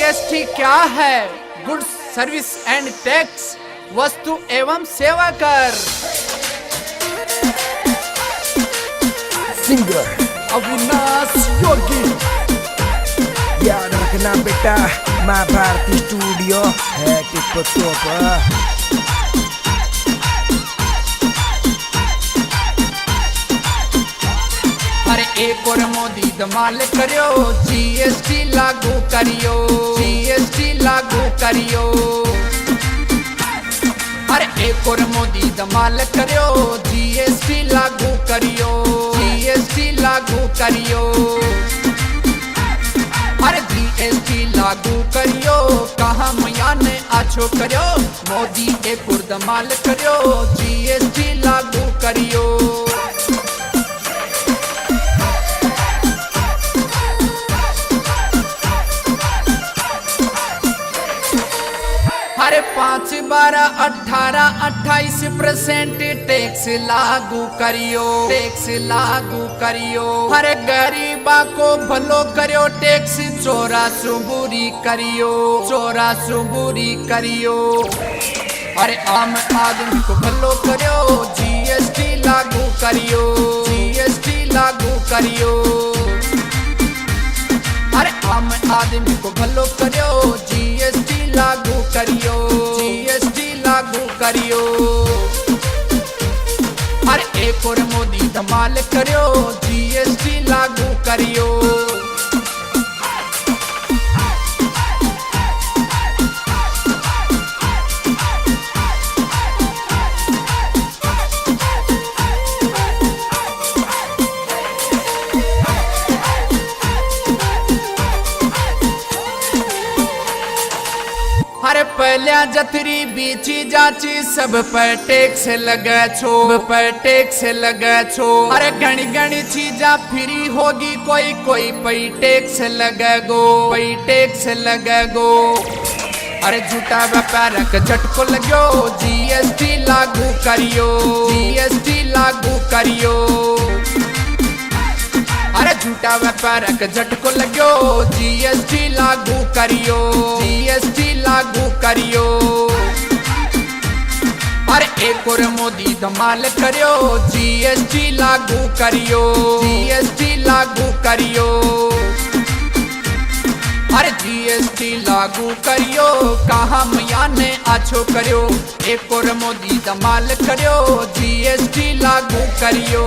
GST क्या है? Goods service and tax, वस्तु एवं सेवा कर। सिंगर अविनाश योगी। याद रखना बेटा, माँ भारती स्टूडियो है टिप टॉप। अरे एक और मोदी धमाल करियो, जीएसटी लागू करियो, जीएसटी लागू करियो। अरे एक और मोदी धमाल करियो, जीएसटी लागू करियो, जीएसटी लागू करियो। अरे जीएसटी लागू करियो, कहाँ मैया ने आछो करियो, मोदी एक और धमाल करियो, जीएसटी लागू करियो। अरे 5, 12, 18, 28% टैक्स लागू करियो, टैक्स लागू करियो। अरे गरीबा को भलो करियो, टैक्स चोरा सुबुरी करियो, चोरा सुबुरी करियो। अरे आम आदमी को भलो करियो, जीएसटी लागू करियो, जीएसटी लागू करियो। अरे आम आदमी को भलो करियो, जीएसटी लागू करियो, जीएसटी लागू करियो। अरे एक और मोदी धमाल करियो, जीएसटी लागू करियो। अरे पहले जतरी बीची जाची सब पर टैक्स लगे छो, पर टैक्स लगे छो। अरे घनी घनी चीजा फ्री होगी, कोई कोई पई टैक्स लगे गो, पई टैक्स लगे गो। अरे झूठा व्यापार का झटको लग्यो, जीएसटी लागू करियो, जीएसटी लागू करियो। अरे झूठा व्यापार का झटको लग्यो, जीएसटी लागू करियो, जीएसटी लागू करियो। अरे एक और मोदी धमाल करियो, जीएसटी लागू करियो, जीएसटी लागू करियो। अरे जीएसटी लागू करियो, कहाँ मैया ने आछो करियो, एक और मोदी धमाल करियो, जीएसटी लागू करियो।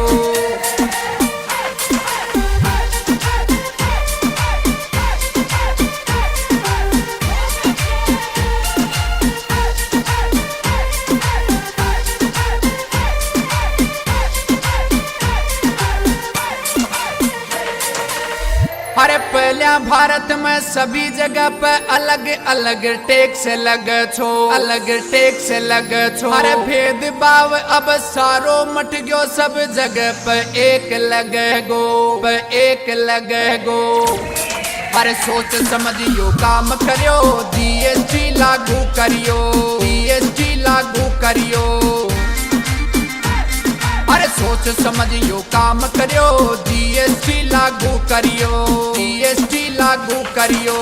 अरे पहले भारत में सभी जगह पे अलग अलग टैक्स लगे छो, अलग टैक्स लगे छो। अरे भेदभाव अब सारो मट गयो, सब जगह पे एक लगे गो, पे एक लगे गो। अरे सोच समझियो काम करियो, जीएसटी लागू करियो, जीएसटी लागू करियो। अरे सोच समझियो काम करियो, जीएसटी लागू करियो, जीएसटी लागू करियो।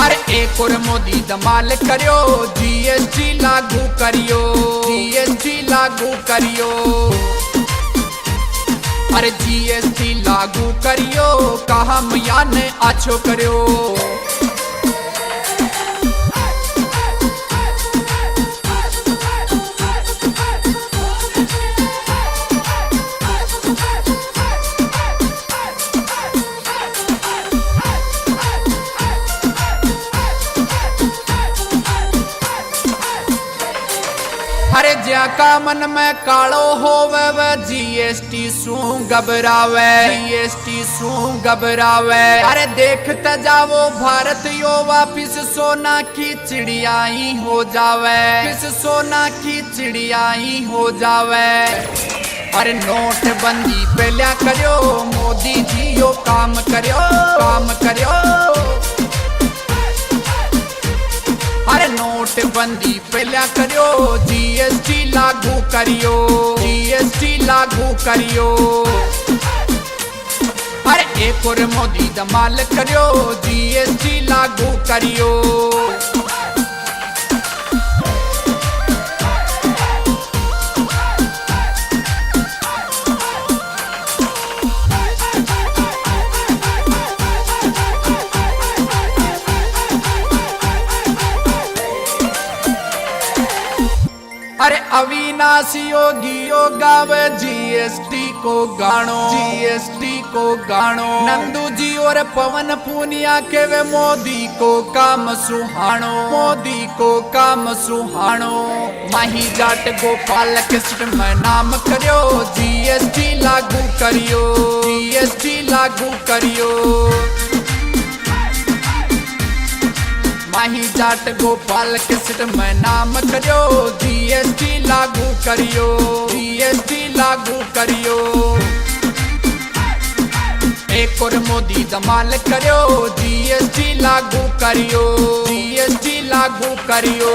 अरे एक और मोदी धमाल करियो, जीएसटी लागू करियो, जीएसटी लागू करियो। अरे जीएसटी लागू करियो, कहाँ मैया ने आछो करियो। अरे ज्याका मन में कालो होवे, वह जीएसटी सू घबरावे, जीएसटी सू घबरावे। अरे देखते जाओ भारत यो वापिस सोना की चिड़िया ही हो जावे, फिर सोना की चिड़िया ही हो जावे। अरे नोटबंदी पहले करियो, मोदी जी यो काम करियो, काम करियो। अरे नोटबंदी पहले करियो, जीएसटी लागू करियो, जीएसटी लागू करियो। अरे एक और मोदी धमाल करियो, जीएसटी लागू करियो। अरे अविनाश योगी गावे जीएसटी को गाणो, जीएसटी को गाणो। नंदू जी और पवन पूनिया के वे मोदी को काम सुहाणो, मोदी को काम सुहाणो। माही जाट गोपाल कृष्ण में नाम करियो, जीएसटी लागू करियो, जीएसटी लागू करियो। माही जाट गोपाल कृष्ण में नाम करियो, जीएसटी लागू करियो, जीएसटी लागू करियो। एक और मोदी धमाल करियो, जीएसटी लागू करियो, जीएसटी लागू करियो।